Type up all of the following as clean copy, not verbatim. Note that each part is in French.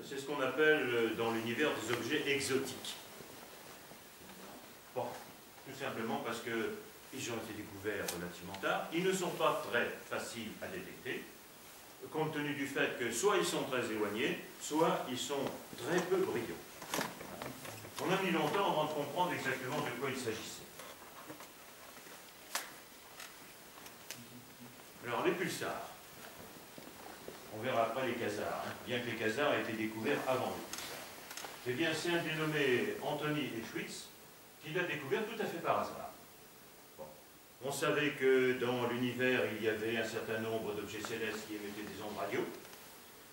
c'est ce qu'on appelle dans l'univers des objets exotiques. Bon, tout simplement parce qu'ils ont été découverts relativement tard, ils ne sont pas très faciles à détecter, compte tenu du fait que soit ils sont très éloignés, soit ils sont très peu brillants. On a mis longtemps avant de comprendre exactement de quoi il s'agissait. Alors, les pulsars. On verra après les quasars, hein, bien que les quasars aient été découverts avant les pulsars. Eh bien, c'est un dénommé Anthony Edschwitz qui l'a découvert tout à fait par hasard. Bon. On savait que dans l'univers, il y avait un certain nombre d'objets célestes qui émettaient des ondes radio.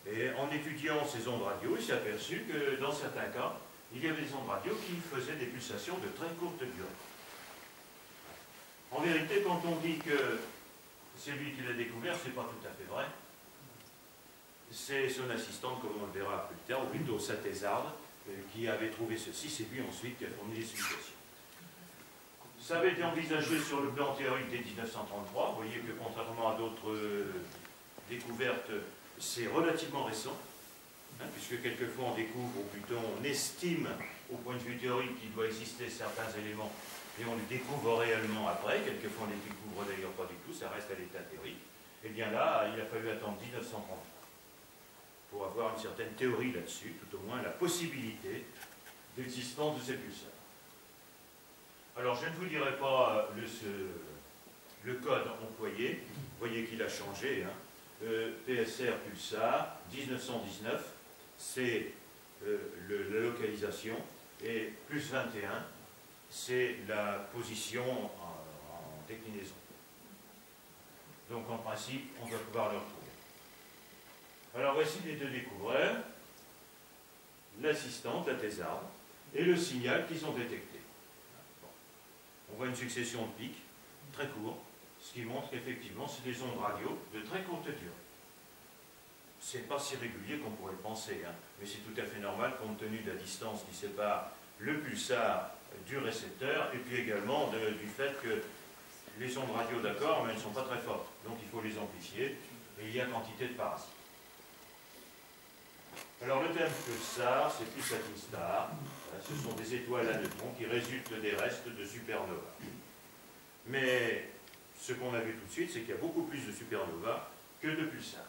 Et en étudiant ces ondes radio, il s'est aperçu que dans certains cas, il y avait des ondes radio qui faisaient des pulsations de très courte durée. En vérité, quand on dit que c'est lui qui l'a découvert, c'est pas tout à fait vrai. C'est son assistante, comme on le verra plus tard, ou plutôt sa thésarde, qui avait trouvé ceci. C'est lui ensuite qui a fourni les explications. Ça avait été envisagé sur le plan théorique dès 1933. Vous voyez que contrairement à d'autres découvertes, c'est relativement récent, hein, puisque quelquefois on découvre, ou plutôt on estime au point de vue théorique qu'il doit exister certains éléments, et on les découvre réellement après. Quelquefois on les découvre d'ailleurs pas du tout, ça reste à l'état théorique. Et bien là, il a fallu attendre 1933 pour avoir une certaine théorie là-dessus, tout au moins la possibilité d'existence de ces pulsars. Alors je ne vous dirai pas le code employé, vous voyez qu'il a changé, hein. PSR pulsar 1919, c'est la localisation, et plus 21, c'est la position en déclinaison. Donc en principe, on va pouvoir le retrouver. Alors voici les deux découvreurs, l'assistante, la thésarde, et le signal qu'ils ont détecté. Bon. On voit une succession de pics, très courts, ce qui montre qu'effectivement c'est des ondes radio de très courte durée. C'est pas si régulier qu'on pourrait le penser, hein, mais c'est tout à fait normal compte tenu de la distance qui sépare le pulsar du récepteur, et puis également du fait que les ondes radio, d'accord, mais elles ne sont pas très fortes, donc il faut les amplifier, et il y a quantité de parasites. Alors le terme pulsar, c'est plus une star, ce sont des étoiles à neutrons qui résultent des restes de supernovas. Mais ce qu'on a vu tout de suite, c'est qu'il y a beaucoup plus de supernovas que de pulsars.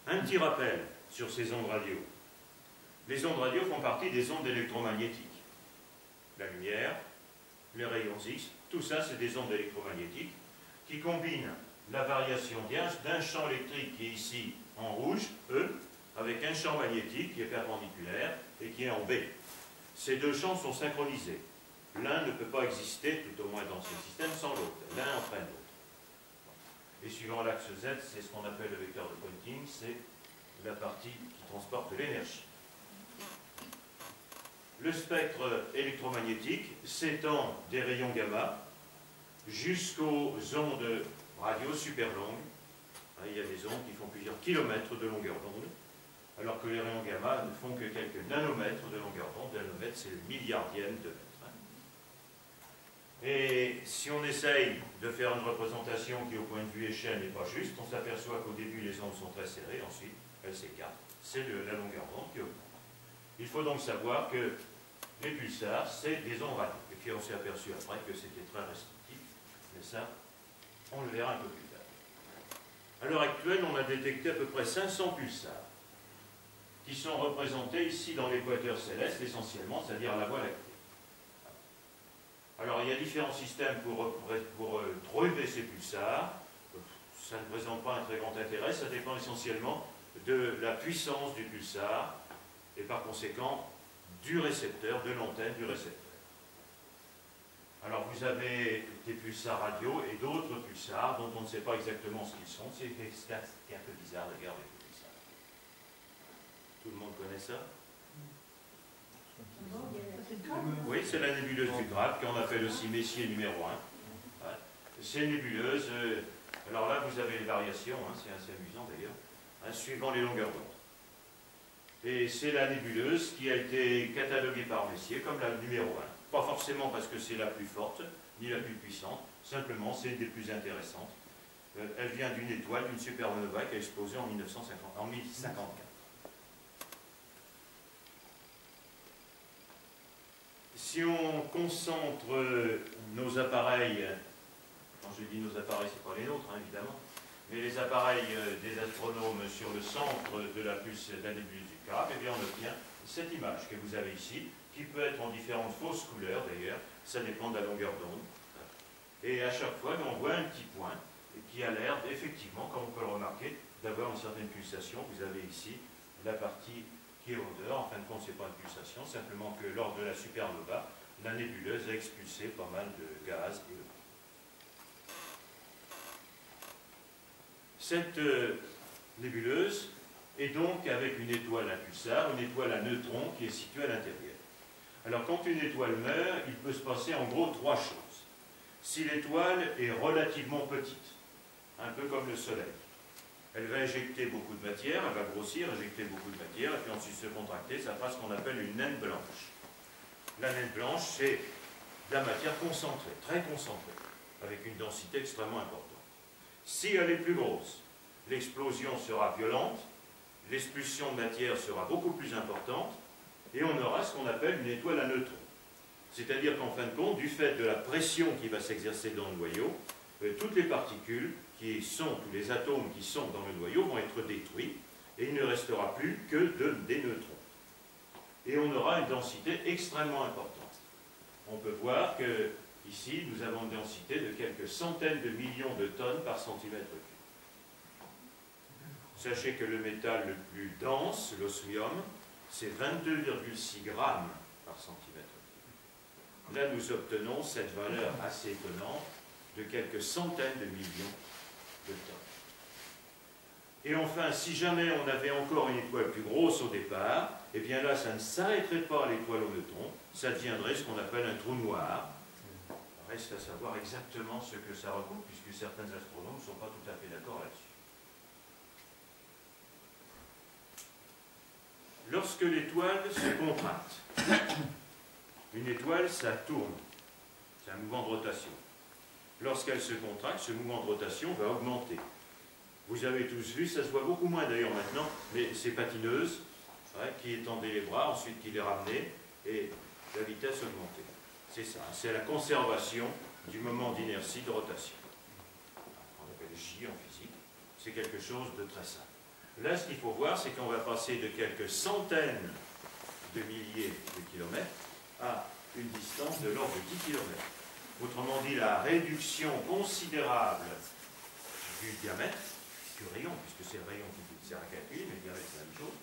Un petit rappel sur ces ondes radio. Les ondes radio font partie des ondes électromagnétiques. La lumière, les rayons X, tout ça c'est des ondes électromagnétiques qui combinent la variation d'un champ électrique qui est ici en rouge, E, avec un champ magnétique qui est perpendiculaire et qui est en B. Ces deux champs sont synchronisés. L'un ne peut pas exister, tout au moins dans ce système, sans l'autre. L'un entraîne l'autre. Et suivant l'axe Z, c'est ce qu'on appelle le vecteur de Poynting, c'est la partie qui transporte l'énergie. Le spectre électromagnétique s'étend des rayons gamma jusqu'aux ondes radio super longues. Il y a des ondes qui font plusieurs kilomètres de longueur d'onde, alors que les rayons gamma ne font que quelques nanomètres de longueur d'onde. Le nanomètre, c'est le milliardième de mètre. Et si on essaye de faire une représentation qui, au point de vue échelle, n'est pas juste, on s'aperçoit qu'au début, les ondes sont très serrées, ensuite, elles s'écartent. C'est la longueur d'onde qui augmente. Il faut donc savoir que les pulsars, c'est des ondes radio. Et puis on s'est aperçu après que c'était très restrictif, mais ça, on le verra un peu plus tard. À l'heure actuelle, on a détecté à peu près 500 pulsars qui sont représentés ici dans l'équateur céleste, essentiellement, c'est-à-dire la Voie lactée. Alors, il y a différents systèmes pour trouver ces pulsars. Ça ne présente pas un très grand intérêt, ça dépend essentiellement de la puissance du pulsar et par conséquent du récepteur, de l'antenne du récepteur. Alors vous avez des pulsars radio et d'autres pulsars dont on ne sait pas exactement ce qu'ils sont. C'est un peu bizarre de regarder les pulsars. Tout le monde connaît ça? Oui, c'est la nébuleuse du Grappe, qu'on appelle aussi Messier numéro 1. Ouais. C'est une nébuleuse. Alors là, vous avez les variations, hein, c'est assez amusant d'ailleurs, hein, suivant les longueurs d'onde. Et c'est la nébuleuse qui a été cataloguée par Messier comme la numéro 1. Pas forcément parce que c'est la plus forte, ni la plus puissante, simplement c'est une des plus intéressantes. Elle vient d'une étoile, d'une supernova qui a explosé en 1054. Si on concentre nos appareils, quand je dis nos appareils, ce n'est pas les nôtres, hein, évidemment, mais les appareils des astronomes sur le centre de la nébuleuse du Cap, eh bien on obtient cette image que vous avez ici, qui peut être en différentes fausses couleurs d'ailleurs, ça dépend de la longueur d'onde. Et à chaque fois, on voit un petit point qui a l'air, effectivement, comme on peut le remarquer, d'avoir une certaine pulsation. Vous avez ici la partie qui est en dehors. En fin de compte, ce n'est pas une pulsation, simplement que lors de la supernova, la nébuleuse a expulsé pas mal de gaz et eau. Cette nébuleuse est donc avec une étoile à pulsar, une étoile à neutrons qui est située à l'intérieur. Alors quand une étoile meurt, il peut se passer en gros trois choses. Si l'étoile est relativement petite, un peu comme le Soleil, elle va éjecter beaucoup de matière, elle va grossir, éjecter beaucoup de matière, et puis ensuite se contracter, ça fera ce qu'on appelle une naine blanche. La naine blanche, c'est de la matière concentrée, très concentrée, avec une densité extrêmement importante. Si elle est plus grosse, l'explosion sera violente, l'expulsion de matière sera beaucoup plus importante, et on aura ce qu'on appelle une étoile à neutrons. C'est-à-dire qu'en fin de compte, du fait de la pression qui va s'exercer dans le noyau, toutes les particules qui sont, tous les atomes qui sont dans le noyau vont être détruits, et il ne restera plus que des neutrons. Et on aura une densité extrêmement importante. On peut voir que ici, nous avons une densité de quelques centaines de millions de tonnes par centimètre cube. Sachez que le métal le plus dense, l'osmium, c'est 22,6 grammes par centimètre cube. Là, nous obtenons cette valeur assez étonnante de quelques centaines de millions de tonnes. Et enfin, si jamais on avait encore une étoile plus grosse au départ, eh bien là, ça ne s'arrêterait pas à l'étoile aux neutrons, ça deviendrait ce qu'on appelle un trou noir. Reste à savoir exactement ce que ça recoupe, puisque certains astronomes ne sont pas tout à fait d'accord là-dessus. Lorsque l'étoile se contracte, une étoile, ça tourne, c'est un mouvement de rotation. Lorsqu'elle se contracte, ce mouvement de rotation va augmenter. Vous avez tous vu, ça se voit beaucoup moins d'ailleurs maintenant, mais ces patineuses, qui étendaient les bras, ensuite qui les ramenaient, et la vitesse augmentait. C'est ça, c'est la conservation du moment d'inertie de rotation. On appelle J en physique, c'est quelque chose de très simple. Là, ce qu'il faut voir, c'est qu'on va passer de quelques centaines de milliers de kilomètres à une distance de l'ordre de 10 kilomètres. Autrement dit, la réduction considérable du diamètre, du rayon, puisque c'est le rayon qui sert à calculer, mais le diamètre c'est la même chose,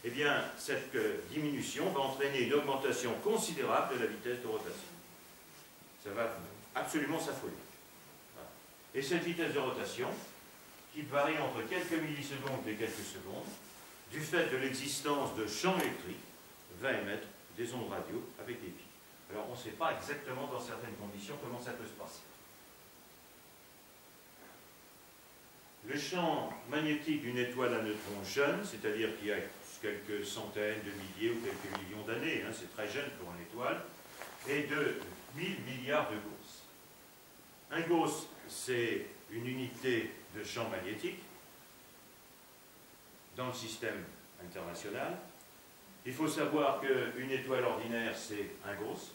eh bien, cette diminution va entraîner une augmentation considérable de la vitesse de rotation. Ça va absolument s'affoler. Voilà. Et cette vitesse de rotation, qui varie entre quelques millisecondes et quelques secondes, du fait de l'existence de champs électriques, va émettre des ondes radio avec des pics. Alors, on ne sait pas exactement dans certaines conditions comment ça peut se passer. Le champ magnétique d'une étoile à neutrons jeune, c'est-à-dire qui a quelques centaines de milliers ou quelques millions d'années, hein, c'est très jeune pour une étoile, est de 1000 milliards de Gauss. Un Gauss, c'est une unité de champ magnétique dans le système international. Il faut savoir qu'une étoile ordinaire, c'est un Gauss,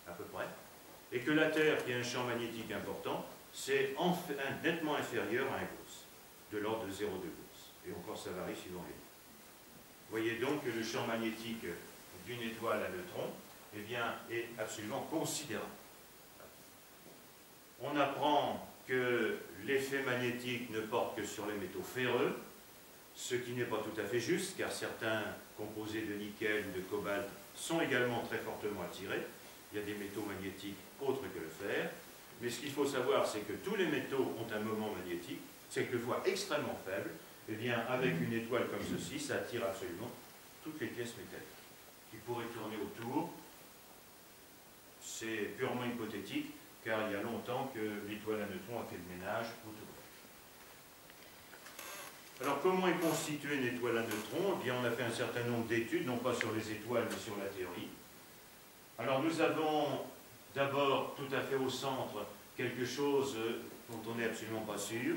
à peu près, et que la Terre, qui a un champ magnétique important, c'est nettement inférieur à un Gauss, de l'ordre de 0,2 Gauss. Et encore, ça varie suivant les. Vous voyez donc que le champ magnétique d'une étoile à neutrons, eh bien, est absolument considérable. On apprend que l'effet magnétique ne porte que sur les métaux ferreux, ce qui n'est pas tout à fait juste, car certains composés de nickel ou de cobalt sont également très fortement attirés. Il y a des métaux magnétiques autres que le fer, mais ce qu'il faut savoir, c'est que tous les métaux ont un moment magnétique, c'est que le poids extrêmement faible, eh bien, avec une étoile comme ceci, ça attire absolument toutes les pièces métalliques qui pourraient tourner autour. C'est purement hypothétique, car il y a longtemps que l'étoile à neutrons a fait le ménage autour. Alors, comment est constituée une étoile à neutrons? Eh bien, on a fait un certain nombre d'études, non pas sur les étoiles, mais sur la théorie. Alors, nous avons d'abord, tout à fait au centre, quelque chose dont on n'est absolument pas sûr.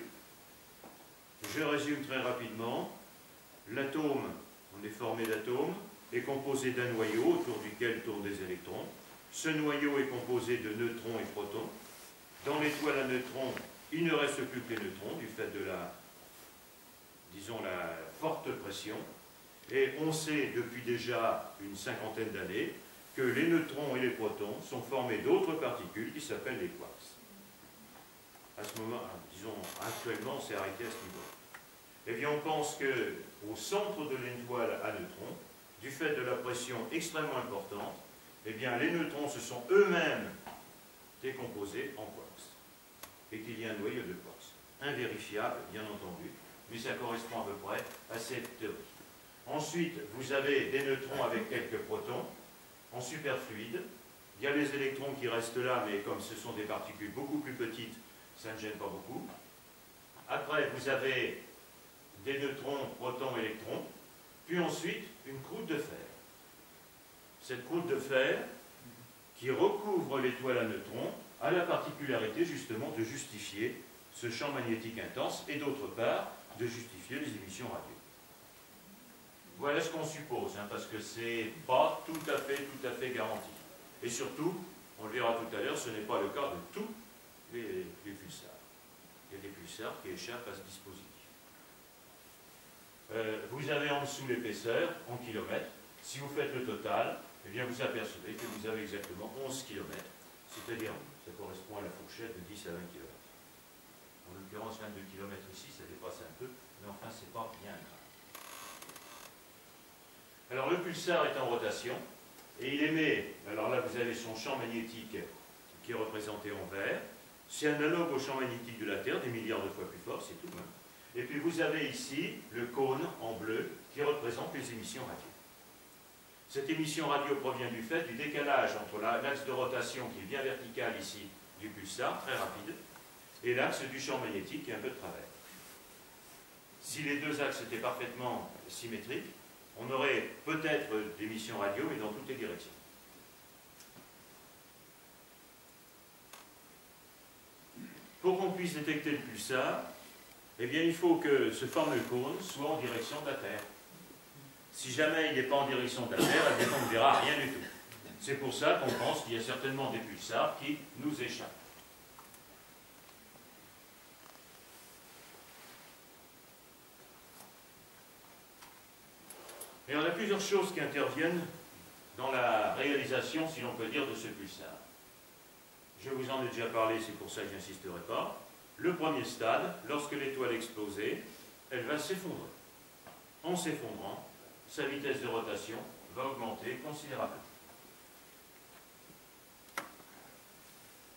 Je résume très rapidement. L'atome, on est formé d'atomes, est composé d'un noyau autour duquel tournent des électrons. Ce noyau est composé de neutrons et protons. Dans l'étoile à neutrons, il ne reste plus que les neutrons du fait de la, disons, la forte pression. Et on sait depuis déjà une cinquantaine d'années que les neutrons et les protons sont formés d'autres particules qui s'appellent les quarks. À ce moment, disons, actuellement, on s'est arrêté à ce niveau. Eh bien, on pense qu'au centre de l'étoile à neutrons, du fait de la pression extrêmement importante, eh bien, les neutrons se sont eux-mêmes décomposés en quarks. Et qu'il y a un noyau de quarks. Invérifiable, bien entendu, mais ça correspond à peu près à cette théorie. Ensuite, vous avez des neutrons avec quelques protons en superfluide. Il y a les électrons qui restent là, mais comme ce sont des particules beaucoup plus petites, ça ne gêne pas beaucoup. Après, vous avez des neutrons, protons, électrons, puis ensuite une croûte de fer. Cette croûte de fer qui recouvre l'étoile à neutrons a la particularité justement de justifier ce champ magnétique intense et d'autre part de justifier les émissions radio. Voilà ce qu'on suppose, hein, parce que c'est pas tout à fait garanti. Et surtout, on le verra tout à l'heure, ce n'est pas le cas de tous les pulsars. Il y a des pulsars qui échappent à ce dispositif. Vous avez en dessous l'épaisseur en kilomètres. Si vous faites le total, eh bien vous apercevez que vous avez exactement 11 km, c'est-à-dire, ça correspond à la fourchette de 10 à 20 km. En l'occurrence, 22 km ici, ça dépasse un peu, mais enfin, c'est pas bien grave. Alors, le pulsar est en rotation, et il émet, alors là, vous avez son champ magnétique qui est représenté en vert. C'est analogue au champ magnétique de la Terre, des milliards de fois plus fort, c'est tout. Hein. Et puis, vous avez ici le cône en bleu qui représente les émissions radio. Cette émission radio provient du fait du décalage entre l'axe de rotation qui est bien vertical ici du pulsar, très rapide, et l'axe du champ magnétique qui est un peu de travers. Si les deux axes étaient parfaitement symétriques, on aurait peut-être des émissions radio, mais dans toutes les directions. Pour qu'on puisse détecter le pulsar, eh bien, il faut que ce fameux cône soit en direction de la Terre. Si jamais il n'est pas en direction de la Terre, eh bien, on ne verra rien du tout. C'est pour ça qu'on pense qu'il y a certainement des pulsars qui nous échappent. Et on a plusieurs choses qui interviennent dans la réalisation, si l'on peut dire, de ce pulsar. Je vous en ai déjà parlé, c'est pour ça que je n'insisterai pas. Le premier stade, lorsque l'étoile est explosée, elle va s'effondrer. En s'effondrant, sa vitesse de rotation va augmenter considérablement.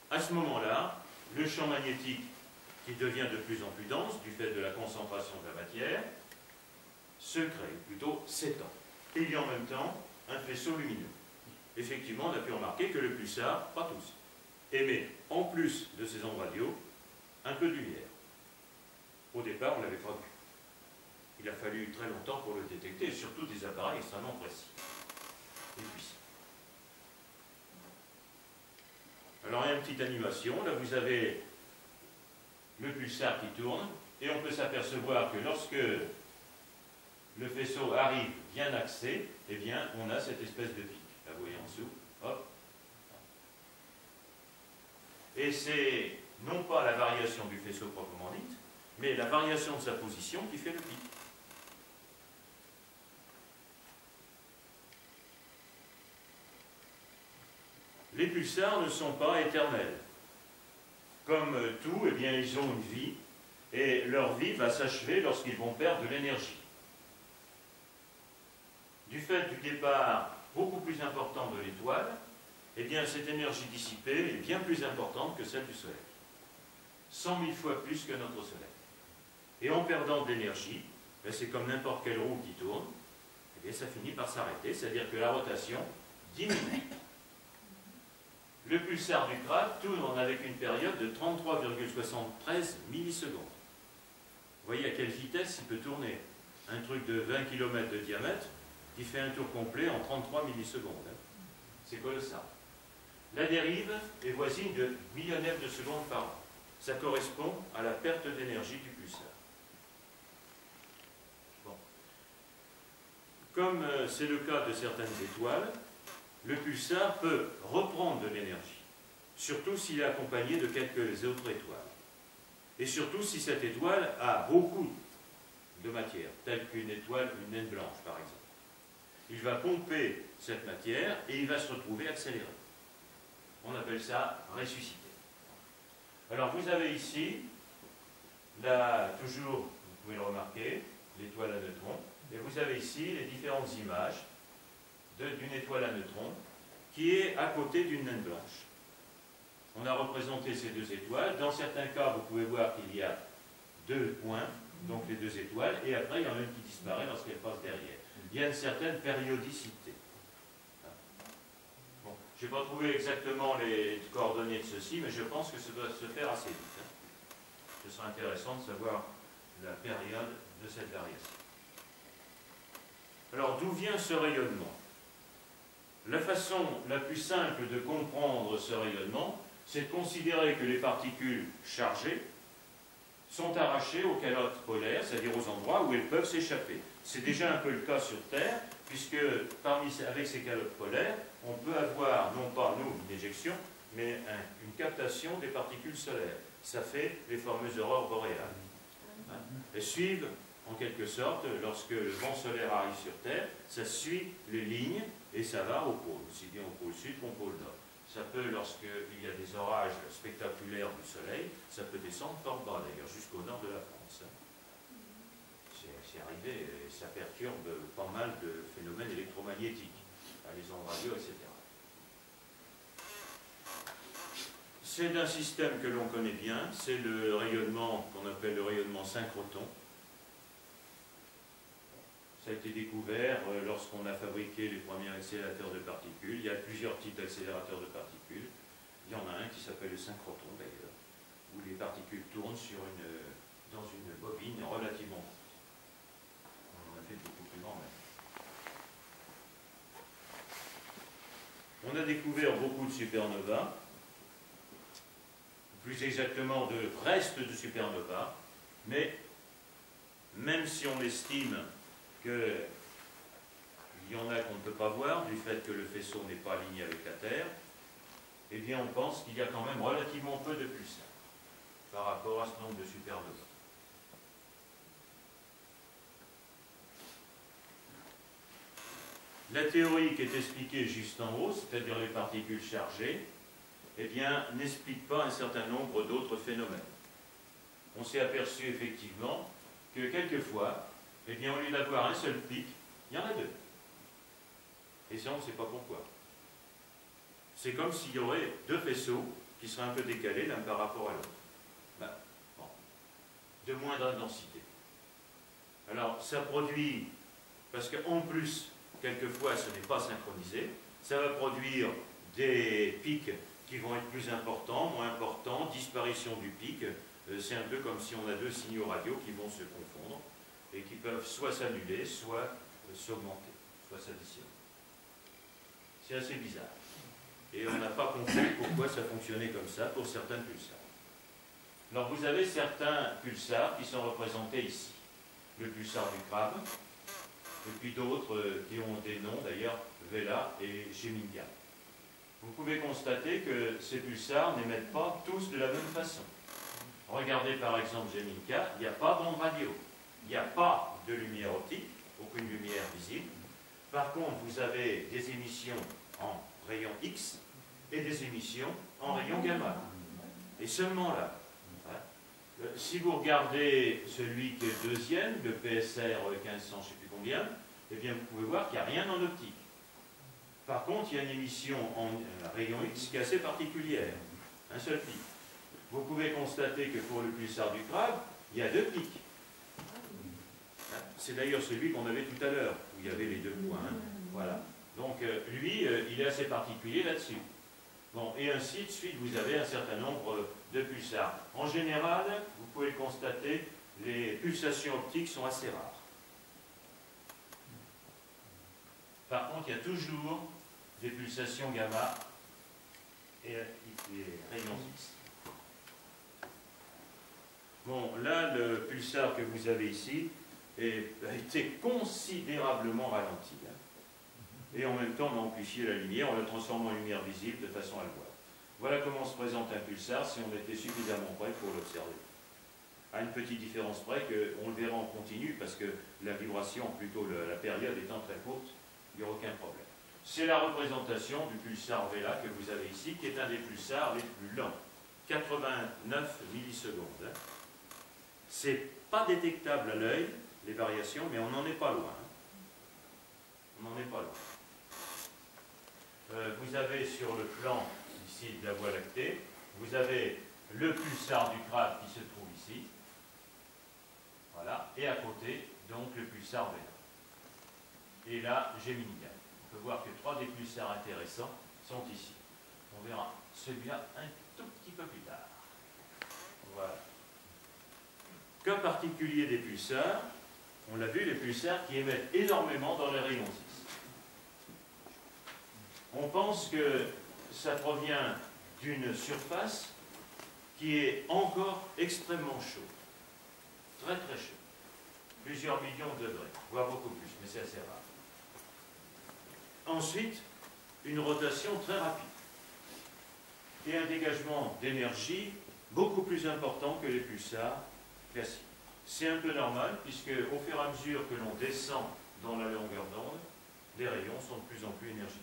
À ce moment-là, le champ magnétique, qui devient de plus en plus dense du fait de la concentration de la matière, se crée, plutôt s'étend. Et il y a en même temps un faisceau lumineux. Effectivement, on a pu remarquer que le pulsar, pas tous, émet, en plus de ses ondes radio, un peu de lumière. Au départ, on ne l'avait pas vu. Il a fallu très longtemps pour le détecter, et surtout des appareils extrêmement précis et puissants. Alors, il y a une petite animation. Là, vous avez le pulsar qui tourne, et on peut s'apercevoir que lorsque le faisceau arrive bien axé, eh bien, on a cette espèce de pic. Là, vous voyez en dessous. Hop. Et c'est non pas la variation du faisceau proprement dite, mais la variation de sa position qui fait le pic. Les pulsars ne sont pas éternels. Comme tout, eh bien, ils ont une vie, et leur vie va s'achever lorsqu'ils vont perdre de l'énergie. Du fait du départ beaucoup plus important de l'étoile, eh bien, cette énergie dissipée est bien plus importante que celle du Soleil. 100 000 fois plus que notre Soleil. Et en perdant de l'énergie, c'est comme n'importe quelle roue qui tourne, eh bien, ça finit par s'arrêter, c'est-à-dire que la rotation diminue. Le pulsar du crabe tourne avec une période de 33,73 millisecondes. Vous voyez à quelle vitesse il peut tourner. Un truc de 20 km de diamètre qui fait un tour complet en 33 millisecondes. C'est colossal. La dérive est voisine de millionnaires de secondes par an. Ça correspond à la perte d'énergie du pulsar. comme c'est le cas de certaines étoiles, le pulsar peut reprendre de l'énergie, surtout s'il est accompagné de quelques autres étoiles. Et surtout si cette étoile a beaucoup de matière, telle qu'une étoile, une naine blanche par exemple. Il va pomper cette matière et il va se retrouver accéléré. On appelle ça ressuscité. Alors vous avez ici, là, toujours, vous pouvez le remarquer, l'étoile à neutrons, et vous avez ici les différentes images d'une étoile à neutrons qui est à côté d'une naine blanche. On a représenté ces deux étoiles. Dans certains cas, vous pouvez voir qu'il y a deux points, donc les deux étoiles, et après il y en a une qui disparaît lorsqu'elle passe derrière. Il y a une certaine périodicité. Bon, je n'ai pas trouvé exactement les coordonnées de ceci, mais je pense que ça doit se faire assez vite. Ce sera intéressant de savoir la période de cette variation. Alors, d'où vient ce rayonnement? La façon la plus simple de comprendre ce rayonnement, c'est de considérer que les particules chargées sont arrachées aux calottes polaires, c'est-à-dire aux endroits où elles peuvent s'échapper. C'est déjà un peu le cas sur Terre, puisque avec ces calottes polaires, on peut avoir, non pas nous, une éjection, mais une captation des particules solaires. Ça fait les fameuses aurores boréales. Elles suivent, en quelque sorte, lorsque le vent solaire arrive sur Terre, ça suit les lignes et ça va au pôle, aussi bien au pôle sud qu'au pôle nord. Ça peut, lorsqu'il y a des orages spectaculaires du soleil, ça peut descendre fort bas, d'ailleurs, jusqu'au nord de la France. C'est arrivé et ça perturbe pas mal de phénomènes électromagnétiques, les ondes radio, etc. C'est d'un système que l'on connaît bien, c'est le rayonnement qu'on appelle le rayonnement synchroton. Ça a été découvert lorsqu'on a fabriqué les premiers accélérateurs de particules. Il y a plusieurs types d'accélérateurs de particules. Il y en a un qui s'appelle le synchroton d'ailleurs, où les particules tournent dans une bobine relativement courte. On en a fait beaucoup plus grand même. On a découvert beaucoup de supernovas, plus exactement de restes de supernovas, mais même si on estime qu'il y en a qu'on ne peut pas voir du fait que le faisceau n'est pas aligné avec la Terre, eh bien on pense qu'il y a quand même relativement peu de pulsars par rapport à ce nombre de supernovas. La théorie qui est expliquée juste en haut, c'est-à-dire les particules chargées, eh bien, n'explique pas un certain nombre d'autres phénomènes. On s'est aperçu effectivement que quelquefois, eh bien, au lieu d'avoir un seul pic, il y en a deux. Et ça, on ne sait pas pourquoi. C'est comme s'il y aurait deux faisceaux qui seraient un peu décalés l'un par rapport à l'autre. Ben, bon. De moindre densité. Alors, ça produit, parce qu'en plus, quelquefois, ce n'est pas synchronisé, ça va produire des pics qui vont être plus importants, moins importants, disparition du pic. C'est un peu comme si on a deux signaux radio qui vont se confondre et qui peuvent soit s'annuler, soit s'augmenter, soit s'additionner. C'est assez bizarre. Et on n'a pas compris pourquoi ça fonctionnait comme ça pour certains pulsars. Alors vous avez certains pulsars qui sont représentés ici. Le pulsar du crabe, et puis d'autres qui ont des noms d'ailleurs, Vela et Geminga. Vous pouvez constater que ces pulsars n'émettent pas tous de la même façon. Regardez par exemple Geminga, il n'y a pas d'onde radio, il n'y a pas de lumière optique, aucune lumière visible. Par contre, vous avez des émissions en rayon X et des émissions en rayon gamma. Et seulement là. Si vous regardez celui qui est deuxième, le PSR 1500, je ne sais plus combien, eh bien vous pouvez voir qu'il n'y a rien en optique. Par contre, il y a une émission en rayon X qui est assez particulière, un seul pic. Vous pouvez constater que pour le pulsar du crabe, il y a deux pics. C'est d'ailleurs celui qu'on avait tout à l'heure, où il y avait les deux points. Voilà. Donc lui, il est assez particulier là-dessus. Bon, et ainsi de suite, vous avez un certain nombre de pulsars. En général, vous pouvez le constater, les pulsations optiques sont assez rares. Par contre, il y a toujours des pulsations gamma et rayons X. Bon, là, le pulsar que vous avez ici, a été considérablement ralenti. Et en même temps, on a amplifié la lumière, on l'a transformé en lumière visible de façon à le voir. Voilà comment se présente un pulsar si on était suffisamment près pour l'observer. À une petite différence près qu'on le verra en continu, parce que la vibration, plutôt la période étant très courte, il n'y aura aucun problème. C'est la représentation du pulsar Vela que vous avez ici, qui est un des pulsars les plus lents. 89 millisecondes. C'est pas détectable à l'œil, les variations, mais on n'en est pas loin. On n'en est pas loin. Vous avez sur le plan ici de la Voie lactée, vous avez le pulsar du crâne qui se trouve ici. Voilà. Et à côté, donc, le pulsar Vela. Et là, Gemini. On peut voir que 3 des pulsars intéressants sont ici. On verra celui-là un tout petit peu plus tard. Voilà. Cas particulier des pulsars, on l'a vu, les pulsars qui émettent énormément dans les rayons X. On pense que ça provient d'une surface qui est encore extrêmement chaude. Très très chaude. Plusieurs millions de degrés, voire beaucoup plus, mais c'est assez rare. Ensuite, une rotation très rapide et un dégagement d'énergie beaucoup plus important que les pulsars classiques. C'est un peu normal, puisque au fur et à mesure que l'on descend dans la longueur d'onde, les rayons sont de plus en plus énergétiques.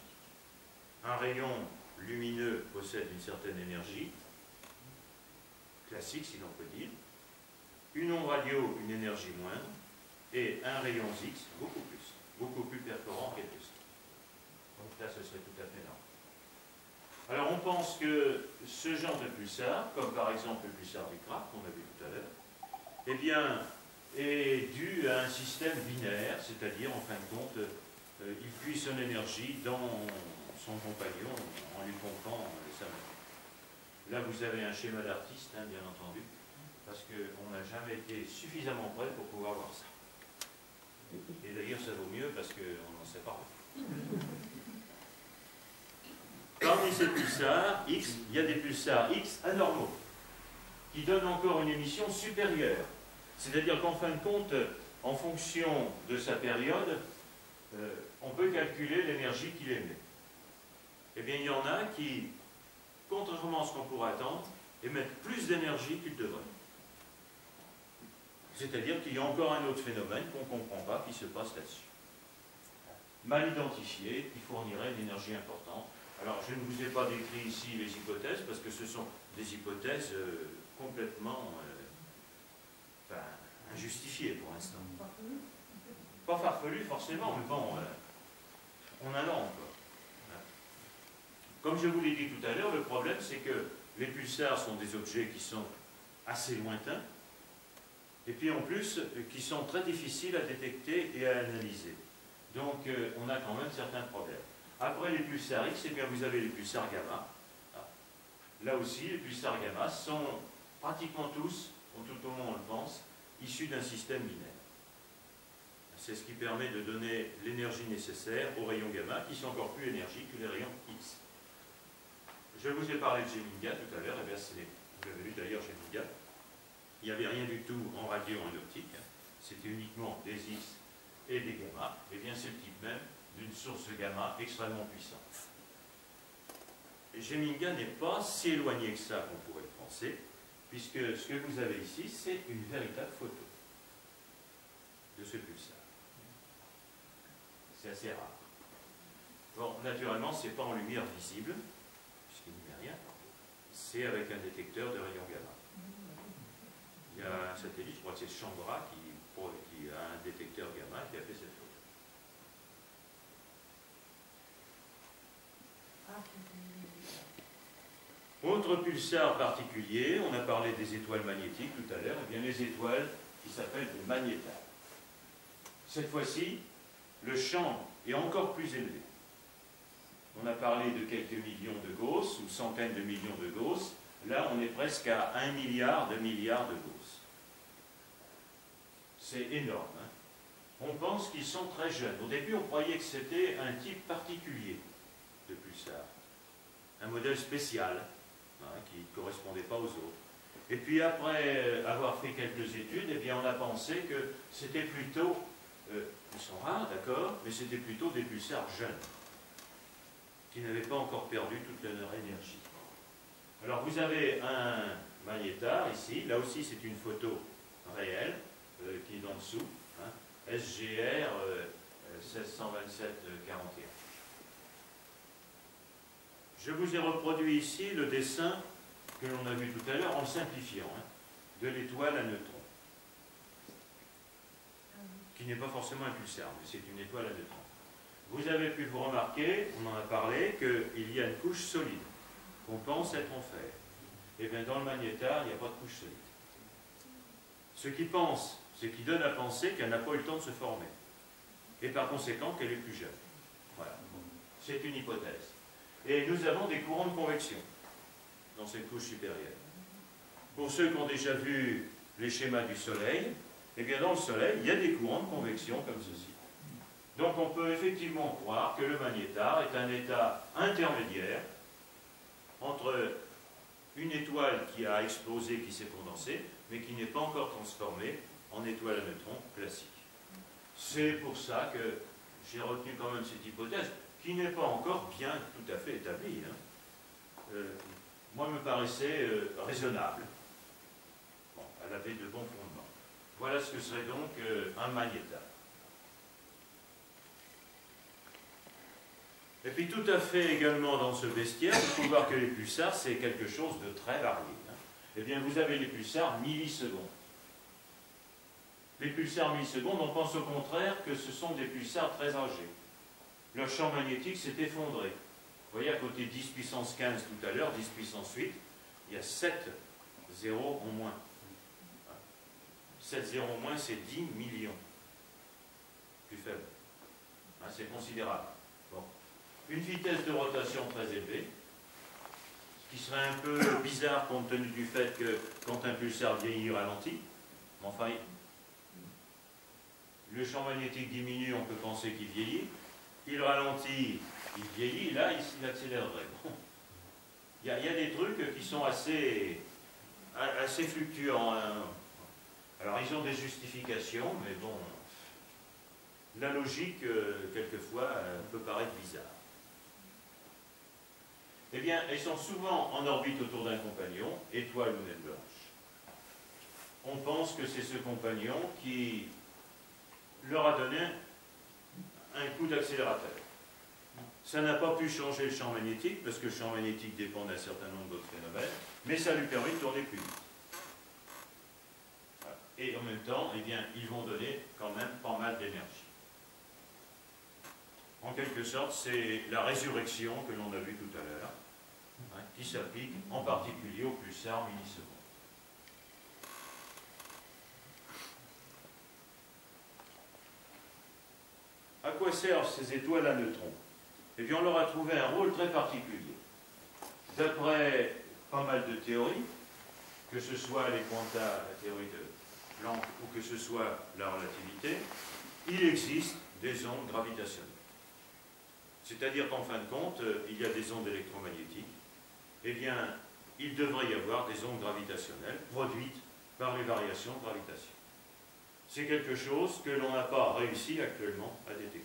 Un rayon lumineux possède une certaine énergie, classique si l'on peut dire, une onde radio, une énergie moindre, et un rayon X, beaucoup plus perforant en quelque sorte. Donc là, ce serait tout à fait normal. Alors on pense que ce genre de pulsar, comme par exemple le pulsar du Crap, qu'on a vu tout à l'heure, eh bien, est dû à un système binaire, c'est-à-dire, en fin de compte, il puise son énergie dans son compagnon en lui pompant sa main. Là, vous avez un schéma d'artiste, hein, bien entendu, parce qu'on n'a jamais été suffisamment près pour pouvoir voir ça. Et d'ailleurs, ça vaut mieux parce qu'on n'en sait pas. Parmi ces pulsars X, il y a des pulsars X anormaux, qui donnent encore une émission supérieure. C'est-à-dire qu'en fin de compte, en fonction de sa période, on peut calculer l'énergie qu'il émet. Eh bien, il y en a qui, contrairement à ce qu'on pourrait attendre, émettent plus d'énergie qu'ils devraient. C'est-à-dire qu'il y a encore un autre phénomène qu'on ne comprend pas qui se passe là-dessus. Mal identifié, qui fournirait une énergie importante. Alors, je ne vous ai pas décrit ici les hypothèses, parce que ce sont des hypothèses complètement injustifiées pour l'instant. Pas farfelues forcément, mais bon, on en a encore. Comme je vous l'ai dit tout à l'heure, le problème c'est que les pulsars sont des objets qui sont assez lointains, et puis en plus, qui sont très difficiles à détecter et à analyser. Donc, on a quand même certains problèmes. Après les pulsars X, eh bien, vous avez les pulsars gamma. Là aussi, les pulsars gamma sont pratiquement tous, ou tout au moins on le pense, issus d'un système binaire. C'est ce qui permet de donner l'énergie nécessaire aux rayons gamma, qui sont encore plus énergiques que les rayons X. Je vous ai parlé de Geminga tout à l'heure, et bien vous l'avez vu d'ailleurs Geminga. Il n'y avait rien du tout en radio et en optique, c'était uniquement des X et des gamma, et bien c'est le type même d'une source gamma extrêmement puissante. Geminga n'est pas si éloigné que ça qu'on pourrait le penser, puisque ce que vous avez ici, c'est une véritable photo de ce pulsar. C'est assez rare. Bon, naturellement, ce n'est pas en lumière visible, puisqu'il n'y met rien, c'est avec un détecteur de rayons gamma. Il y a un satellite, je crois que c'est Chandra, qui a un détecteur gamma qui a fait cette photo. Autre pulsar particulier, on a parlé des étoiles magnétiques tout à l'heure, et bien les étoiles qui s'appellent des magnétaires. Cette fois-ci, le champ est encore plus élevé. On a parlé de quelques millions de Gauss, ou centaines de millions de Gauss. Là, on est presque à 1 milliard de milliards de Gauss. C'est énorme. Hein? On pense qu'ils sont très jeunes. Au début, on croyait que c'était un type particulier de pulsar. Un modèle spécial, hein, qui ne correspondait pas aux autres. Et puis après avoir fait quelques études, eh bien on a pensé que c'était plutôt, ils sont rares, d'accord, mais c'était plutôt des pulsars jeunes, qui n'avaient pas encore perdu toute leur énergie. Alors vous avez un magnétar ici, là aussi c'est une photo réelle, qui est en dessous, hein, SGR 1627-41. Je vous ai reproduit ici le dessin que l'on a vu tout à l'heure en simplifiant, hein, de l'étoile à neutrons, qui n'est pas forcément un pulsar, mais c'est une étoile à neutrons. Vous avez pu vous remarquer, on en a parlé, qu'il y a une couche solide, qu'on pense être en fer. Et bien dans le magnétar, il n'y a pas de couche solide. Ce qui donne à penser qu'elle n'a pas eu le temps de se former. Et par conséquent qu'elle est plus jeune. Voilà. C'est une hypothèse. Et nous avons des courants de convection dans cette couche supérieure. Pour ceux qui ont déjà vu les schémas du Soleil, eh bien dans le Soleil, il y a des courants de convection comme ceci. Donc on peut effectivement croire que le magnétar est un état intermédiaire entre une étoile qui a explosé, qui s'est condensée, mais qui n'est pas encore transformée en étoile à neutrons classique. C'est pour ça que j'ai retenu quand même cette hypothèse, qui n'est pas encore bien tout à fait établie. Hein. Moi, me paraissait raisonnable. Bon, elle avait de bons fondements. Voilà ce que serait donc un magnétar. Et puis tout à fait également dans ce bestiaire, il faut voir que les pulsars, c'est quelque chose de très varié. Hein. Eh bien, vous avez les pulsars millisecondes. Les pulsars millisecondes, on pense au contraire que ce sont des pulsars très âgés. Leur champ magnétique s'est effondré. Vous voyez, à côté 10 puissance 15 tout à l'heure, 10 puissance 8, il y a 7 zéros en moins. 7 zéros en moins, c'est 10 millions. Plus faible. Hein, c'est considérable. Bon. Une vitesse de rotation très élevée, ce qui serait un peu bizarre compte tenu du fait que quand un pulsar vieillit, il ralentit. Enfin, le champ magnétique diminue, on peut penser qu'il vieillit. Il ralentit, il vieillit, là, il accélérerait. Bon. Il y a des trucs qui sont assez fluctuants. Hein. Alors, ils ont des justifications, mais bon, la logique, quelquefois, peut paraître bizarre. Eh bien, elles sont souvent en orbite autour d'un compagnon, étoile ou naine blanche. On pense que c'est ce compagnon qui leur a donné un coup d'accélérateur. Ça n'a pas pu changer le champ magnétique, parce que le champ magnétique dépend d'un certain nombre d'autres phénomènes, mais ça lui permet de tourner plus vite. Voilà. Et en même temps, eh bien, ils vont donner quand même pas mal d'énergie. En quelque sorte, c'est la résurrection que l'on a vue tout à l'heure, hein, qui s'applique en particulier aux pulsars millisecondes. À quoi servent ces étoiles à neutrons? Eh bien, on leur a trouvé un rôle très particulier. D'après pas mal de théories, que ce soit les quanta, la théorie de Planck, ou que ce soit la relativité, il existe des ondes gravitationnelles. C'est-à-dire qu'en fin de compte, il y a des ondes électromagnétiques. Eh bien, il devrait y avoir des ondes gravitationnelles produites par les variations de gravitation. C'est quelque chose que l'on n'a pas réussi actuellement à détecter.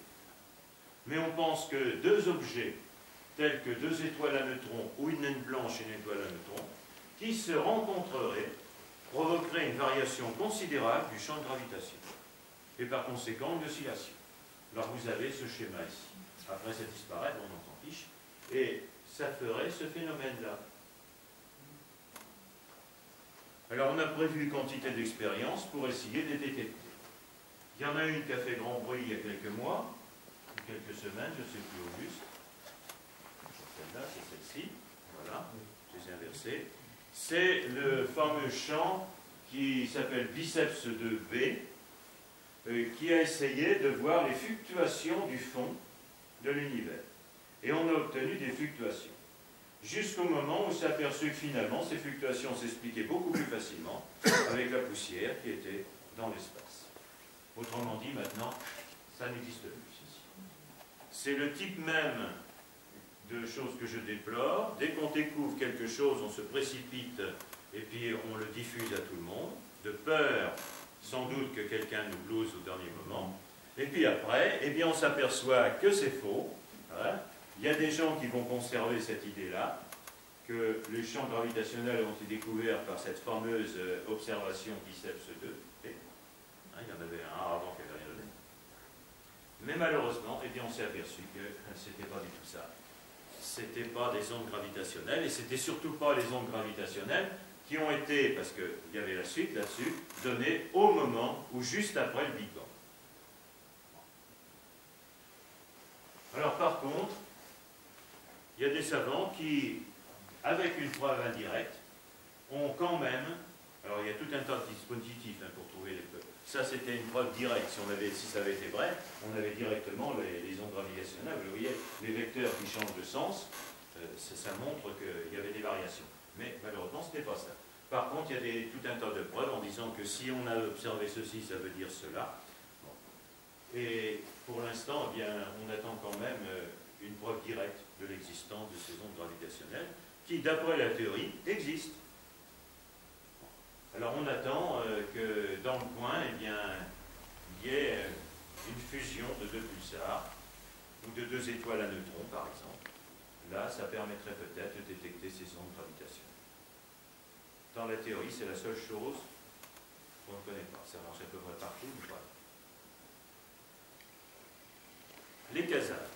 Mais on pense que deux objets, tels que deux étoiles à neutrons ou une naine blanche et une étoile à neutrons, qui se rencontreraient, provoqueraient une variation considérable du champ de gravitation. Et par conséquent, une oscillation. Alors vous avez ce schéma ici. Après ça disparaît, on s'en fiche. Et ça ferait ce phénomène-là. Alors on a prévu une quantité d'expériences pour essayer de les détecter. Il y en a une qui a fait grand bruit il y a quelques mois, ou quelques semaines, je ne sais plus au juste. Celle-là, c'est celle-ci. Voilà, je les ai inversées. C'est le fameux champ qui s'appelle biceps de B, qui a essayé de voir les fluctuations du fond de l'univers. Et on a obtenu des fluctuations. Jusqu'au moment où on s'est aperçu que finalement, ces fluctuations s'expliquaient beaucoup plus facilement avec la poussière qui était dans l'espace. Autrement dit, maintenant, ça n'existe plus, ceci. C'est le type même de choses que je déplore. Dès qu'on découvre quelque chose, on se précipite et puis on le diffuse à tout le monde, de peur sans doute que quelqu'un nous blouse au dernier moment. Et puis après, eh bien on s'aperçoit que c'est faux. Voilà. Il y a des gens qui vont conserver cette idée-là, que les champs gravitationnels ont été découverts par cette fameuse observation Biceps 2. Il y en avait un avant qui n'avait rien donné. Mais malheureusement, eh bien, on s'est aperçu que ce n'était pas du tout ça. Ce n'était pas des ondes gravitationnelles, et c'était surtout pas les ondes gravitationnelles qui ont été, parce qu'il y avait la suite là-dessus, données au moment ou juste après le Big Bang. Alors par contre, il y a des savants qui, avec une preuve indirecte, ont quand même, alors il y a tout un tas de dispositifs pour trouver les preuves. Ça c'était une preuve directe, si ça avait été vrai, on avait directement les ondes gravitationnelles. Vous voyez, les vecteurs qui changent de sens, ça montre qu'il y avait des variations. Mais malheureusement ce n'était pas ça. Par contre, il y a tout un tas de preuves en disant que si on a observé ceci, ça veut dire cela. Bon. Et pour l'instant, eh bien, on attend quand même une preuve directe de l'existence de ces ondes gravitationnelles qui, d'après la théorie, existent. Alors on attend que dans le coin, eh bien, il y ait une fusion de deux pulsars ou de deux étoiles à neutrons, par exemple. Là, ça permettrait peut-être de détecter ces ondes gravitationnelles. Dans la théorie, c'est la seule chose qu'on ne connaît pas. Ça marche à peu près partout, mais pas. Les quasars.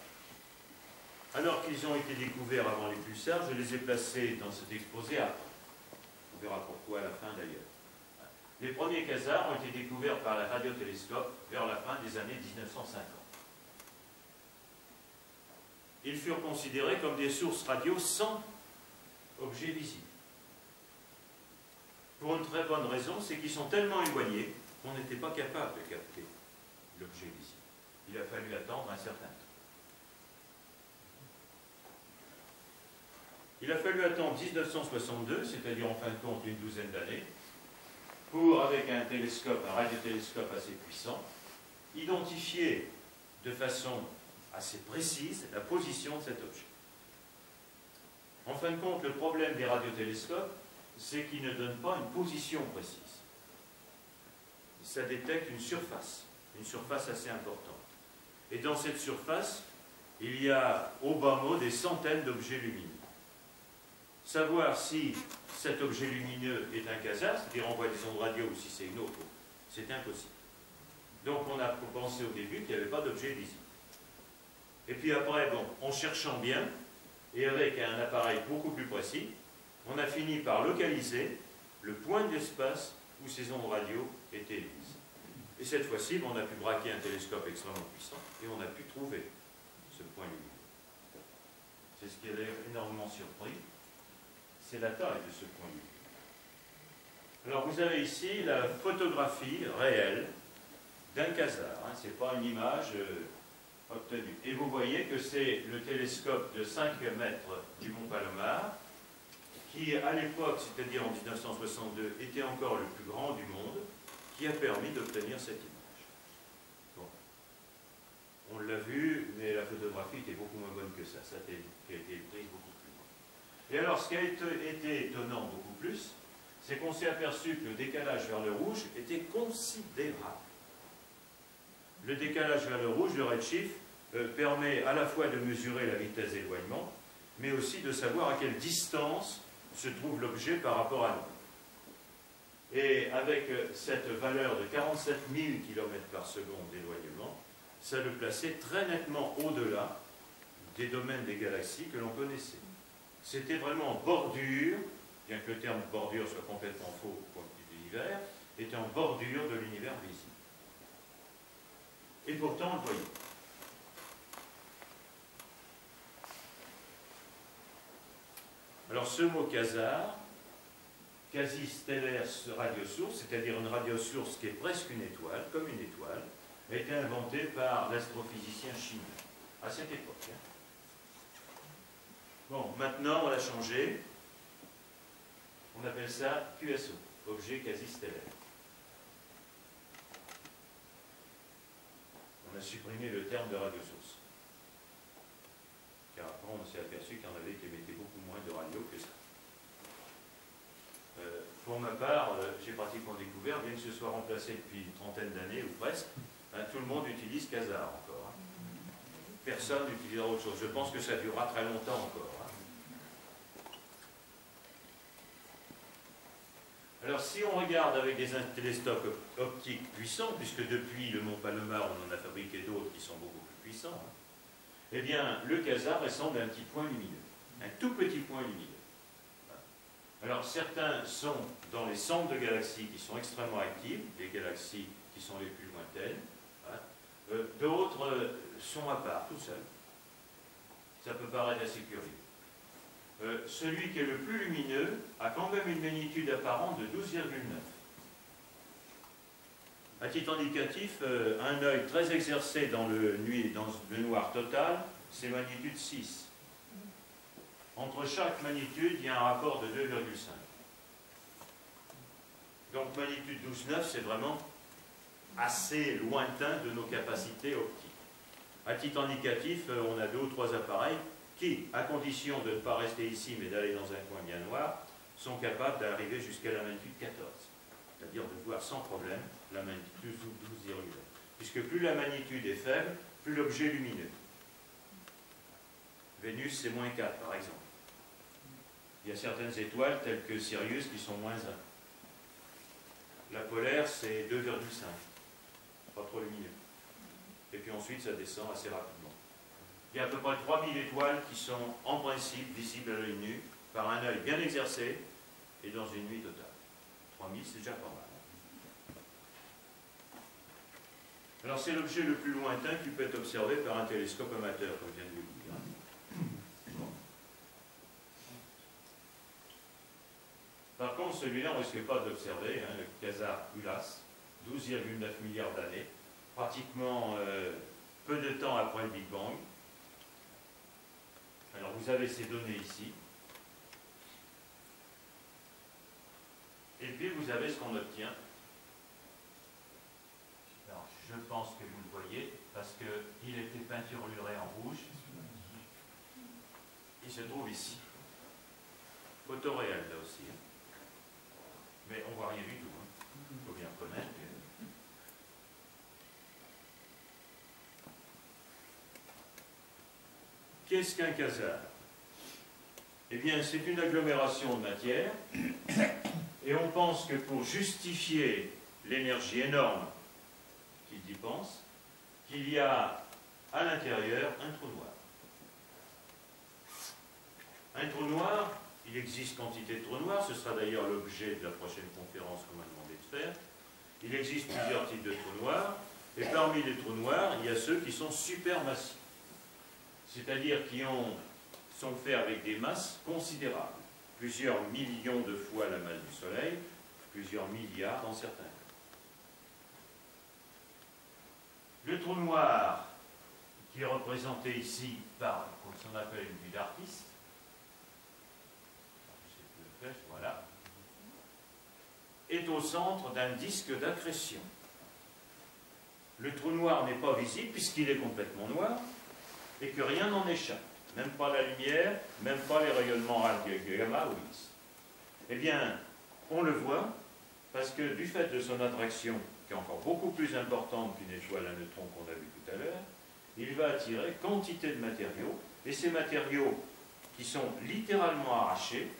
Alors qu'ils ont été découverts avant les pulsars, je les ai placés dans cet exposé après. On verra pourquoi à la fin d'ailleurs. Les premiers quasars ont été découverts par le radiotélescope vers la fin des années 1950. Ils furent considérés comme des sources radio sans objet visible. Pour une très bonne raison, c'est qu'ils sont tellement éloignés qu'on n'était pas capable de capter l'objet visible. Il a fallu attendre un certain temps. Il a fallu attendre 1962, c'est-à-dire en fin de compte une douzaine d'années, pour, avec un télescope, un radiotélescope assez puissant, identifier de façon assez précise la position de cet objet. En fin de compte, le problème des radiotélescopes, c'est qu'ils ne donnent pas une position précise. Ça détecte une surface assez importante. Et dans cette surface, il y a au bas mot des centaines d'objets lumineux. Savoir si cet objet lumineux est un quasar, c'est-à-dire envoie des ondes radio ou si c'est une autre, c'est impossible. Donc on a pensé au début qu'il n'y avait pas d'objet visible. Et puis après, bon, en cherchant bien, et avec un appareil beaucoup plus précis, on a fini par localiser le point de l'espace où ces ondes radio étaient émises. Et cette fois-ci, on a pu braquer un télescope extrêmement puissant et on a pu trouver ce point lumineux. C'est ce qui a énormément surpris, c'est la taille de ce point lumineux. Alors vous avez ici la photographie réelle d'un quasar. Ce n'est pas une image obtenue. Et vous voyez que c'est le télescope de 5 mètres du Mont Palomar, qui à l'époque, c'est-à-dire en 1962, était encore le plus grand du monde, qui a permis d'obtenir cette image. Bon. On l'a vu, mais la photographie était beaucoup moins bonne que ça. Ça a été prise beaucoup plus loin. Et alors, ce qui a été étonnant beaucoup plus, c'est qu'on s'est aperçu que le décalage vers le rouge était considérable. Le décalage vers le rouge, le redshift, permet à la fois de mesurer la vitesse d'éloignement, mais aussi de savoir à quelle distance se trouve l'objet par rapport à nous. Et avec cette valeur de 47 000 km par seconde d'éloignement, ça le plaçait très nettement au-delà des domaines des galaxies que l'on connaissait. C'était vraiment en bordure, bien que le terme bordure soit complètement faux au point de vue de l'univers, était en bordure de l'univers visible. Et pourtant, on le voyait. Alors ce mot quasar, quasi-stellaire radiosource, c'est-à-dire une radiosource qui est presque une étoile, comme une étoile, a été inventé par l'astrophysicien chinois, à cette époque. Bon, maintenant on l'a changé, on appelle ça QSO, objet quasi-stellaire. On a supprimé le terme de radiosource. Car après on s'est aperçu qu'il y en avait qui émettaient beaucoup moins de radio que ça. pour ma part, j'ai pratiquement découvert, bien que ce soit remplacé depuis une trentaine d'années ou presque, hein, tout le monde utilise Quasar encore. Hein. Personne n'utilisera autre chose. Je pense que ça durera très longtemps encore. Hein. Alors si on regarde avec des télescopes optiques puissants, puisque depuis le Mont Palomar on en a fabriqué d'autres qui sont beaucoup plus puissants, hein, eh bien le quasar ressemble à un petit point lumineux, un tout petit point lumineux. Alors certains sont dans les centres de galaxies qui sont extrêmement actives, les galaxies qui sont les plus lointaines, hein. D'autres sont à part, tout seuls. Ça peut paraître assez curieux. Celui qui est le plus lumineux a quand même une magnitude apparente de 12,9. À titre indicatif, un œil très exercé dans le noir total, c'est magnitude 6. Entre chaque magnitude, il y a un rapport de 2,5. Donc magnitude 12,9, c'est vraiment assez lointain de nos capacités optiques. À titre indicatif, on a 2 ou 3 appareils qui, à condition de ne pas rester ici, mais d'aller dans un coin bien noir, sont capables d'arriver jusqu'à la magnitude 14. C'est-à-dire de voir sans problème la magnitude 12,9. Puisque plus la magnitude est faible, plus l'objet est lumineux. Vénus, c'est -4, par exemple. Il y a certaines étoiles, telles que Sirius, qui sont -1. La polaire, c'est 2,5. Pas trop lumineux. Et puis ensuite, ça descend assez rapidement. Il y a à peu près 3000 étoiles qui sont, en principe, visibles à l'œil nu, par un œil bien exercé, et dans une nuit totale. 3000, c'est déjà pas mal. Alors, c'est l'objet le plus lointain qui peut être observé par un télescope amateur, comme je viens de vous le dire. Par contre, celui-là, on ne risque pas d'observer, hein, le quasar Ulas, 12,9 milliards d'années, pratiquement peu de temps après le Big Bang. Alors, vous avez ces données ici. Et puis, vous avez ce qu'on obtient. Alors, je pense que vous le voyez, parce qu'il était peinturluré en rouge. Il se trouve ici. Photo réelle, là aussi. Hein. Mais on ne voit rien du tout. Il faut bien reconnaître. Qu'est-ce qu'un quasar? Eh bien, c'est une agglomération de matière. Et on pense que pour justifier l'énergie énorme qu'il dépense, qu'il y a à l'intérieur un trou noir. Un trou noir, il existe quantité de trous noirs, ce sera d'ailleurs l'objet de la prochaine conférence qu'on m'a demandé de faire. Il existe plusieurs types de trous noirs, et parmi les trous noirs, il y a ceux qui sont supermassifs, c'est-à-dire qui sont faits avec des masses considérables, plusieurs millions de fois la masse du Soleil, plusieurs milliards dans certains cas. Le trou noir, qui est représenté ici par ce qu'on appelle une vue d'artiste, voilà, est au centre d'un disque d'accrétion. Le trou noir n'est pas visible puisqu'il est complètement noir et que rien n'en échappe, même pas la lumière, même pas les rayonnements gamma ou X. Eh bien, on le voit parce que du fait de son attraction, qui est encore beaucoup plus importante qu'une étoile à neutrons qu'on a vu tout à l'heure, il va attirer quantité de matériaux, et ces matériaux qui sont littéralement arrachés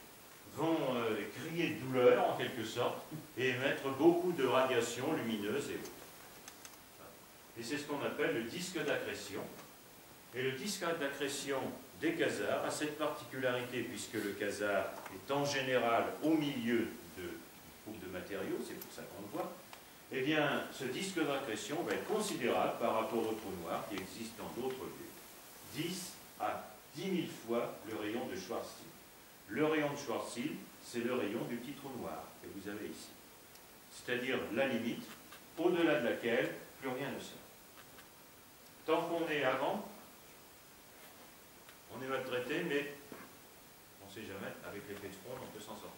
vont crier de douleur en quelque sorte et émettre beaucoup de radiations lumineuses et autres. Et c'est ce qu'on appelle le disque d'accrétion. Et le disque d'accrétion des quasars a cette particularité, puisque le quasar est en général au milieu du groupe de matériaux, c'est pour ça qu'on le voit, eh bien ce disque d'accrétion va être considérable par rapport au trou noir qui existe dans d'autres lieux. 10 à 10 000 fois le rayon de Schwarzschild. Le rayon de Schwarzschild, c'est le rayon du petit trou noir que vous avez ici. C'est-à-dire la limite au-delà de laquelle plus rien ne sort. Tant qu'on est avant, on est maltraité, mais on ne sait jamais, avec l'effet de fronde, on peut s'en sortir.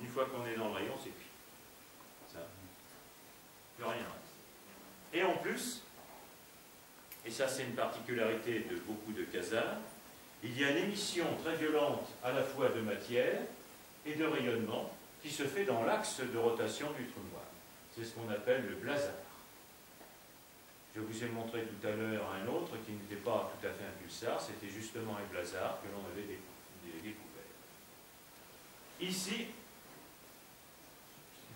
Une fois qu'on est dans le rayon, c'est cuit. Ça, plus rien reste. Et en plus, et ça c'est une particularité de beaucoup de quasars, il y a une émission très violente à la fois de matière et de rayonnement qui se fait dans l'axe de rotation du trou noir. C'est ce qu'on appelle le blazar. Je vous ai montré tout à l'heure un autre qui n'était pas tout à fait un pulsar, c'était justement un blazar que l'on avait découvert. Ici,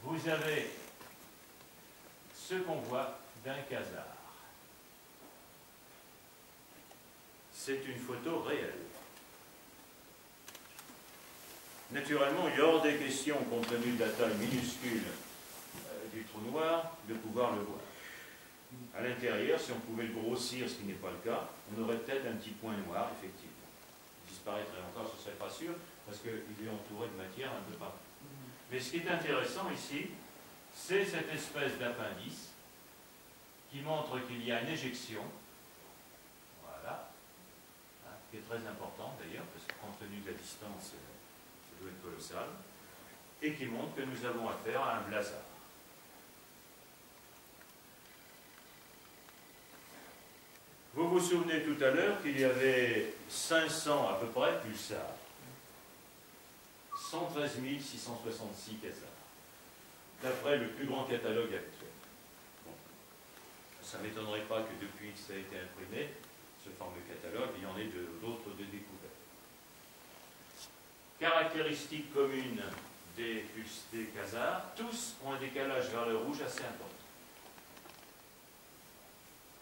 vous avez ce qu'on voit d'un quasar. C'est une photo réelle. Naturellement, il est hors des questions, compte tenu de la taille minuscule du trou noir, de pouvoir le voir. À l'intérieur, si on pouvait le grossir, ce qui n'est pas le cas, on aurait peut-être un petit point noir, effectivement. Il disparaîtrait encore, ce ne serait pas sûr, parce qu'il est entouré de matière un peu partout. Mais ce qui est intéressant ici, c'est cette espèce d'appendice qui montre qu'il y a une éjection, voilà, hein, qui est très importante d'ailleurs, parce que compte tenu de la distance, ça doit être colossal, et qui montre que nous avons affaire à un blazar. Vous vous souvenez tout à l'heure qu'il y avait 500 à peu près pulsars. 113 666 quasars, d'après le plus grand catalogue actuel. Bon. Ça ne m'étonnerait pas que depuis que ça a été imprimé, ce fameux catalogue, il y en ait d'autres de découvertes. Caractéristiques communes des quasars, tous ont un décalage vers le rouge assez important.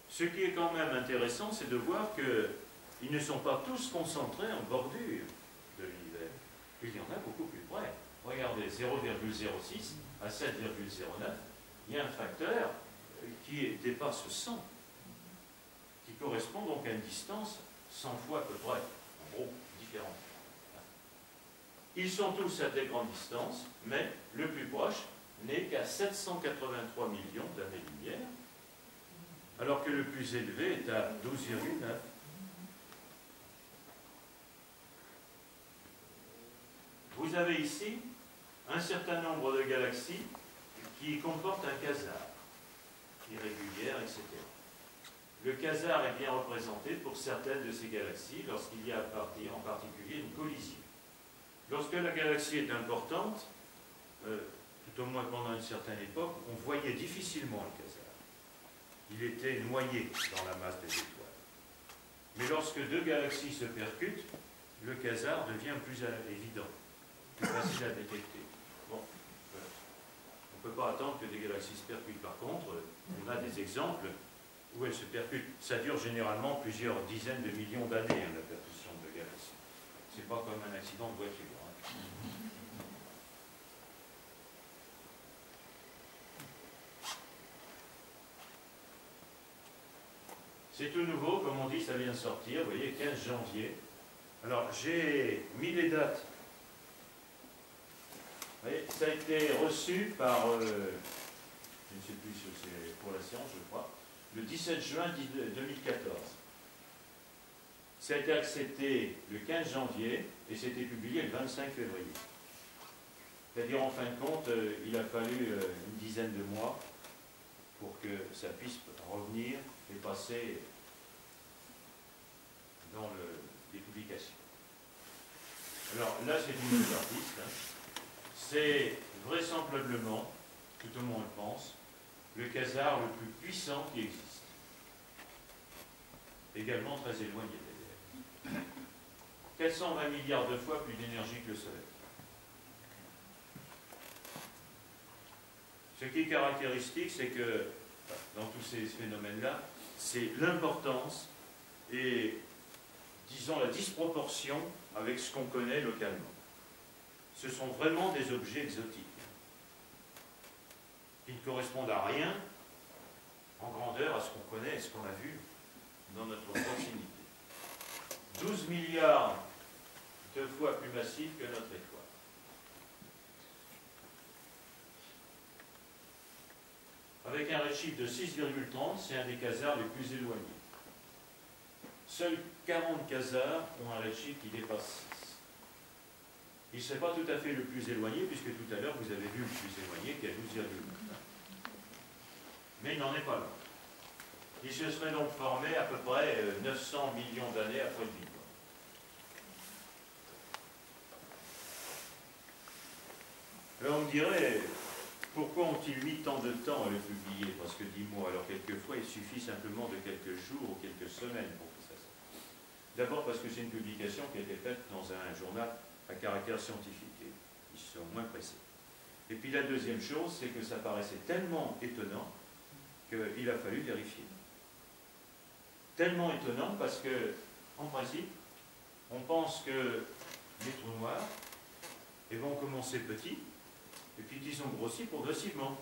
Ce qui est quand même intéressant, c'est de voir qu'ils ne sont pas tous concentrés en bordure de l'univers. Il y en a beaucoup plus près. Regardez, 0,06 à 7,09, il y a un facteur qui dépasse 100, qui correspond donc à une distance 100 fois à peu près, en gros, différente. Ils sont tous à des grandes distances, mais le plus proche n'est qu'à 783 millions d'années-lumière, alors que le plus élevé est à 12,9. Vous avez ici un certain nombre de galaxies qui comportent un quasar, irrégulière, etc. Le quasar est bien représenté pour certaines de ces galaxies lorsqu'il y a en particulier une collision. Lorsque la galaxie est importante, tout au moins pendant une certaine époque, on voyait difficilement le quasar. Il était noyé dans la masse des étoiles. Mais lorsque deux galaxies se percutent, le quasar devient plus évident, plus facile à détecter. Bon, on ne peut pas attendre que des galaxies se percutent. Par contre, on a des exemples où elles se percutent. Ça dure généralement plusieurs dizaines de millions d'années, la percussion de galaxies. C'est pas comme un accident de voiture. Hein. C'est tout nouveau, comme on dit, ça vient de sortir, vous voyez, 15 janvier. Alors, j'ai mis les dates. Vous voyez, ça a été reçu par, je ne sais plus si c'est pour la science, je crois, le 17 juin 2014. Ça a été accepté le 15 janvier et c'était publié le 25 février. C'est-à-dire, en fin de compte, il a fallu une dizaine de mois pour que ça puisse revenir et passer dans les publications. Alors là, c'est une nouvelle artiste. Hein. C'est vraisemblablement, tout au moins on le pense, le quasar le plus puissant qui existe. Également très éloigné des Terres. 420 milliards de fois plus d'énergie que le Soleil. Ce qui est caractéristique, c'est que, dans tous ces phénomènes-là, c'est l'importance et, disons, la disproportion avec ce qu'on connaît localement. Ce sont vraiment des objets exotiques, qui ne correspondent à rien en grandeur à ce qu'on connaît et ce qu'on a vu dans notre proximité. 12 milliards de fois plus massif que notre étoile. Avec un redshift de 6,30, c'est un des quasars les plus éloignés. Seuls 40 quasars ont un redshift qui dépasse 6. Il ne serait pas tout à fait le plus éloigné, puisque tout à l'heure vous avez vu le plus éloigné qui est à 12,9. Mais il n'en est pas là. Il se serait donc formé à peu près 900 millions d'années après le Big Bang. Alors on me dirait, pourquoi ont-ils mis tant de temps à le publier? Parce que 10 mois, alors quelquefois il suffit simplement de quelques jours ou quelques semaines pour que ça sorte. D'abord parce que c'est une publication qui a été faite dans un journal à caractère scientifique, et ils sont moins pressés. Et puis la deuxième chose, c'est que ça paraissait tellement étonnant qu'il a fallu vérifier. Tellement étonnant parce que, en principe, on pense que les trous noirs vont commencer petits, et puis qu'ils ont grossi progressivement.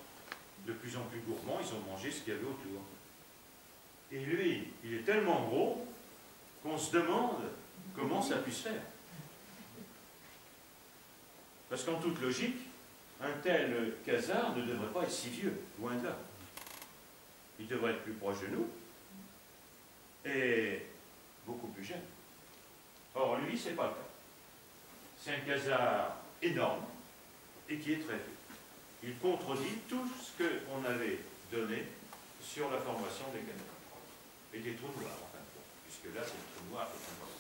De plus en plus gourmands, ils ont mangé ce qu'il y avait autour. Et lui, il est tellement gros qu'on se demande comment ça puisse faire. Parce qu'en toute logique, un tel quasar ne devrait pas être si vieux, loin de là. Il devrait être plus proche de nous et beaucoup plus jeune. Or, lui, ce n'est pas le cas. C'est un quasar énorme et qui est très vieux. Il contredit tout ce qu'on avait donné sur la formation des quasars. Et des trous noirs, en fin de compte, puisque là, c'est le trou noir qui est important.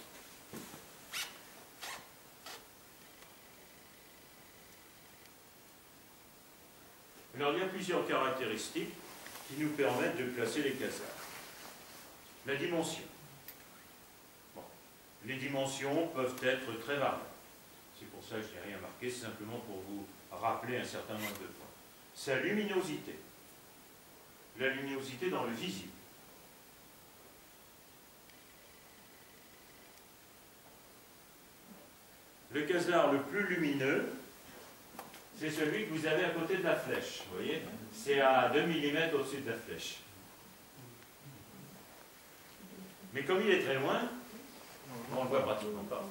Alors, il y a plusieurs caractéristiques qui nous permettent de classer les quasars. La dimension. Bon. Les dimensions peuvent être très variables. C'est pour ça que je n'ai rien marqué, c'est simplement pour vous rappeler un certain nombre de points. Sa luminosité. La luminosité dans le visible. Le quasar le plus lumineux, c'est celui que vous avez à côté de la flèche. Vous voyez? C'est à 2 mm au-dessus de la flèche. Mais comme il est très loin, on ne le voit pratiquement pas.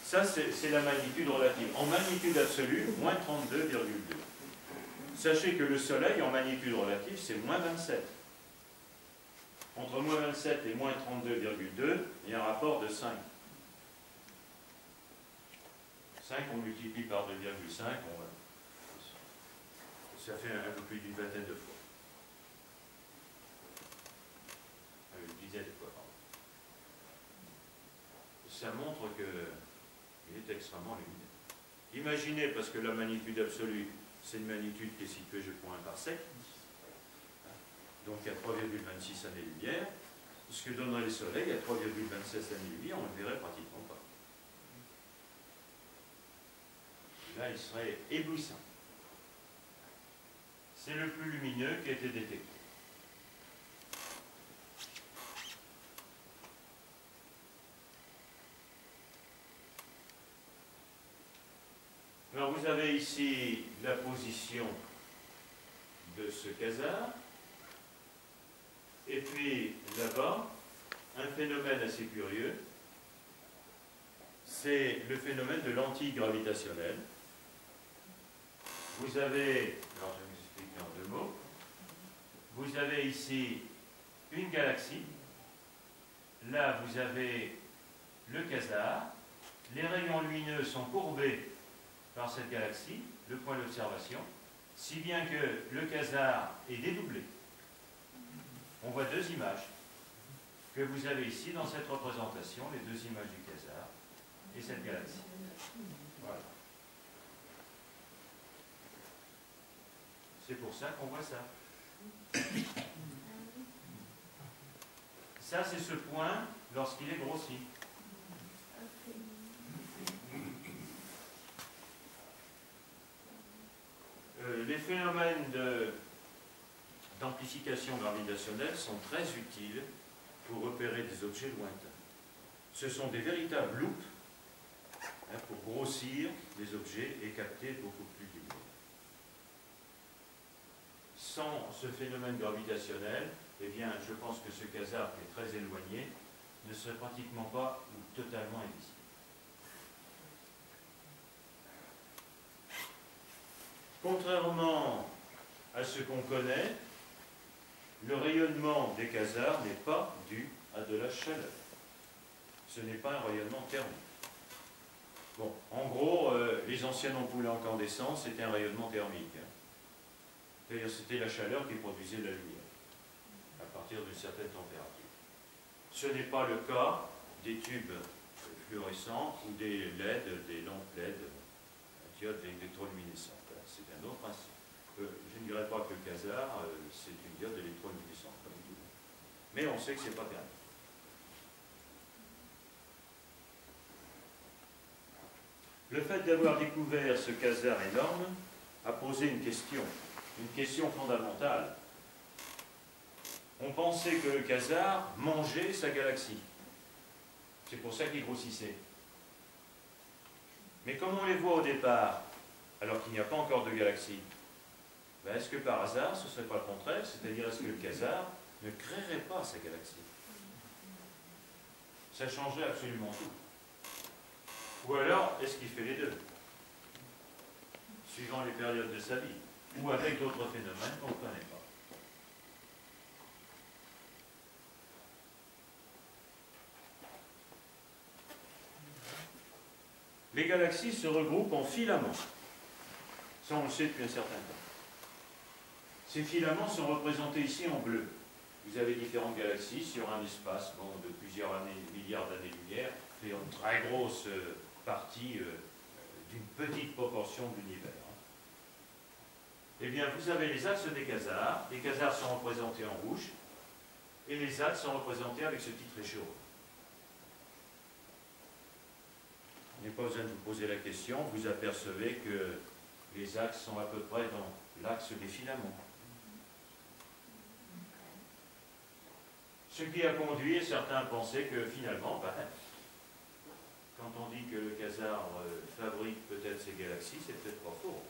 Ça, c'est la magnitude relative. En magnitude absolue, moins 32,2. Sachez que le Soleil, en magnitude relative, c'est moins 27. Entre moins 27 et moins 32,2, il y a un rapport de 5. 5, on multiplie par 2,5, ça fait un peu plus d'une vingtaine de fois. Une dizaine de fois, pardon. Ça montre qu'il est extrêmement lumineux. Imaginez, parce que la magnitude absolue, c'est une magnitude qui est située, je prends 1 parsec, donc à 3,26 années-lumière, ce que donnerait le Soleil à 3,26 années-lumière, on ne le verrait pratiquement pas. Là, il serait éblouissant. C'est le plus lumineux qui a été détecté. Alors, vous avez ici la position de ce quasar. Et puis, là-bas, un phénomène assez curieux, c'est le phénomène de lentille gravitationnelle. Vous avez, alors je vais vous expliquer en 2 mots, vous avez ici une galaxie, là vous avez le quasar, les rayons lumineux sont courbés par cette galaxie, le point d'observation, si bien que le quasar est dédoublé. On voit 2 images que vous avez ici dans cette représentation, les 2 images du quasar et cette galaxie. Voilà. C'est pour ça qu'on voit ça. Ça, c'est ce point lorsqu'il est grossi. Les phénomènes d'amplification gravitationnelle sont très utiles pour repérer des objets lointains. Ce sont des véritables loupes pour grossir les objets et capter beaucoup plus de lumière. Sans ce phénomène gravitationnel, eh bien, je pense que ce quasar qui est très éloigné ne serait pratiquement pas ou totalement invisible. Contrairement à ce qu'on connaît, le rayonnement des quasars n'est pas dû à de la chaleur. Ce n'est pas un rayonnement thermique. Bon, en gros, les anciennes ampoules à incandescence, c'était un rayonnement thermique. C'est-à-dire c'était la chaleur qui produisait la lumière, à partir d'une certaine température. Ce n'est pas le cas des tubes fluorescents ou des LED, des lampes LED, diodes électroluminescentes. quasar, c'est une diode d'électroluminescence. Mais on sait que c'est pas terrible. Le fait d'avoir découvert ce quasar énorme a posé une question fondamentale. On pensait que le quasar mangeait sa galaxie. C'est pour ça qu'il grossissait. Mais comme on les voit au départ, alors qu'il n'y a pas encore de galaxie, ben est-ce que par hasard, ce ne serait pas le contraire? C'est-à-dire, est-ce que le quasar ne créerait pas sa galaxie? Ça changerait absolument tout. Ou alors, est-ce qu'il fait les deux? Suivant les périodes de sa vie. Ou avec d'autres phénomènes qu'on ne connaît pas. Les galaxies se regroupent en filaments. Ça, on le sait depuis un certain temps. Ces filaments sont représentés ici en bleu. Vous avez différentes galaxies sur un espace de plusieurs milliards d'années-lumière, fait une très grosse partie d'une petite proportion de l'univers. Eh bien, vous avez les axes des quasars. Les quasars sont représentés en rouge, et les axes sont représentés avec ce titre jaune. Il n'est pas besoin de vous poser la question, vous apercevez que les axes sont à peu près dans l'axe des filaments. Ce qui a conduit certains à penser que finalement, quand on dit que le quasar fabrique peut-être ces galaxies, c'est peut-être pas faux,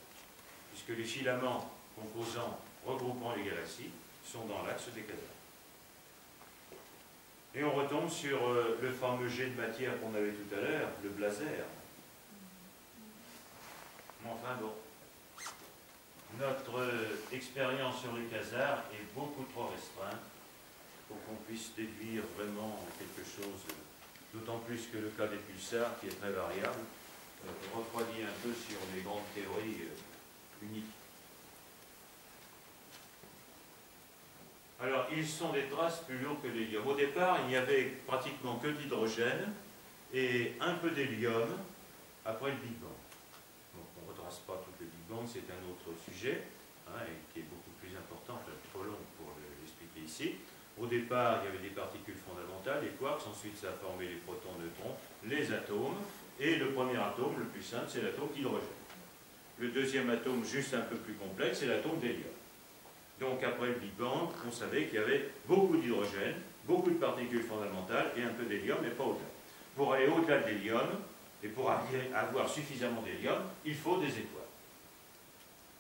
puisque les filaments composant, regroupant les galaxies, sont dans l'axe des quasars. Et on retombe sur le fameux jet de matière qu'on avait tout à l'heure, le blazer. Enfin bon, notre expérience sur les quasars est beaucoup trop restreinte pour qu'on puisse déduire vraiment quelque chose, d'autant plus que le cas des pulsars, qui est très variable, refroidit un peu sur les grandes théories uniques. Alors, ils sont des traces plus lourdes que l'hélium. Au départ, il n'y avait pratiquement que de l'hydrogène et un peu d'hélium après le Big Bang. Donc, on ne retrace pas tout le Big Bang, c'est un autre sujet, et qui est beaucoup plus important, trop long pour l'expliquer ici. Au départ, il y avait des particules fondamentales, les quarks, ensuite ça a formé les protons, neutrons, les atomes, et le premier atome, le plus simple, c'est l'atome d'hydrogène. Le deuxième atome, juste un peu plus complexe, c'est l'atome d'hélium. Donc après le Big Bang, on savait qu'il y avait beaucoup d'hydrogène, beaucoup de particules fondamentales et un peu d'hélium, mais pas au-delà. Pour aller au-delà de l'hélium, et pour avoir suffisamment d'hélium, il faut des étoiles.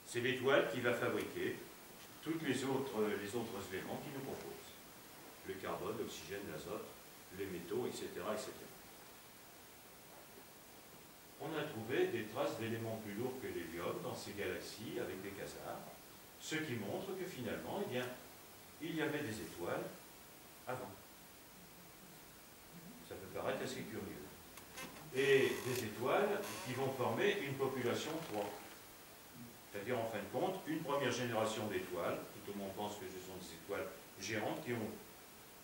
C'est l'étoile qui va fabriquer tous les autres éléments qui nous composent. Le carbone, l'oxygène, l'azote, les métaux, etc., etc. On a trouvé des traces d'éléments plus lourds que l'hélium dans ces galaxies avec des quasars, ce qui montre que finalement, eh bien, il y avait des étoiles avant. Ça peut paraître assez curieux. Et des étoiles qui vont former une population 3. C'est-à-dire, en fin de compte, une première génération d'étoiles, tout le monde pense que ce sont des étoiles géantes qui ont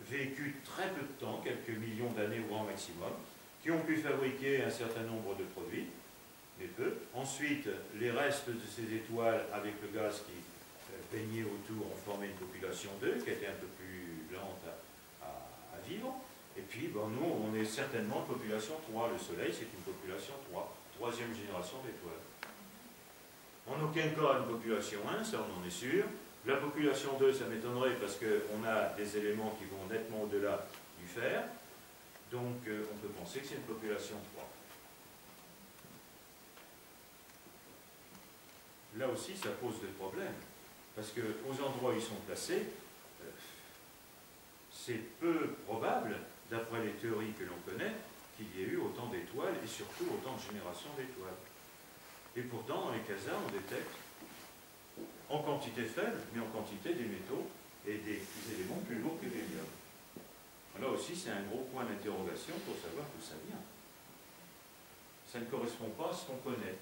vécu très peu de temps, quelques millions d'années au grand maximum, qui ont pu fabriquer un certain nombre de produits, mais peu. Ensuite, les restes de ces étoiles, avec le gaz qui baignait autour, ont formé une population 2, qui était un peu plus lente à vivre. Et puis, bon, nous, on est certainement une population 3. Le Soleil, c'est une population 3, troisième génération d'étoiles. En aucun cas une population 1, ça on en est sûr. La population 2, ça m'étonnerait parce qu'on a des éléments qui vont nettement au-delà du fer. Donc on peut penser que c'est une population 3. Là aussi, ça pose des problèmes. Parce qu'aux endroits où ils sont placés, c'est peu probable, d'après les théories que l'on connaît, qu'il y ait eu autant d'étoiles et surtout autant de générations d'étoiles. Et pourtant, dans les quasars, on détecte en quantité faible, mais en quantité des métaux et des éléments plus lourds que l'hélium. Là aussi, c'est un gros point d'interrogation pour savoir d'où ça vient. Ça ne correspond pas à ce qu'on connaît.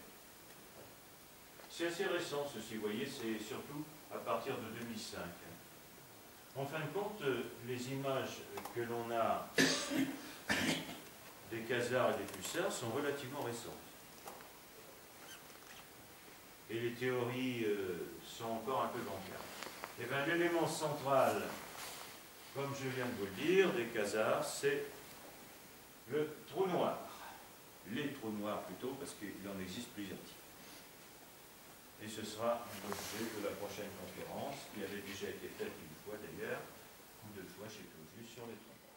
C'est assez récent, ceci, vous voyez, c'est surtout à partir de 2005. En fin de compte, les images que l'on a des quasars et des pulsars sont relativement récentes. Et les théories sont encore un peu bancales. Eh bien, l'élément central, comme je viens de vous le dire, des quasars, c'est le trou noir. Les trous noirs plutôt, parce qu'il en existe plusieurs types. Et ce sera l'objet de la prochaine conférence, qui avait déjà été faite une fois d'ailleurs, ou deux fois chez Claudius sur les trous noirs.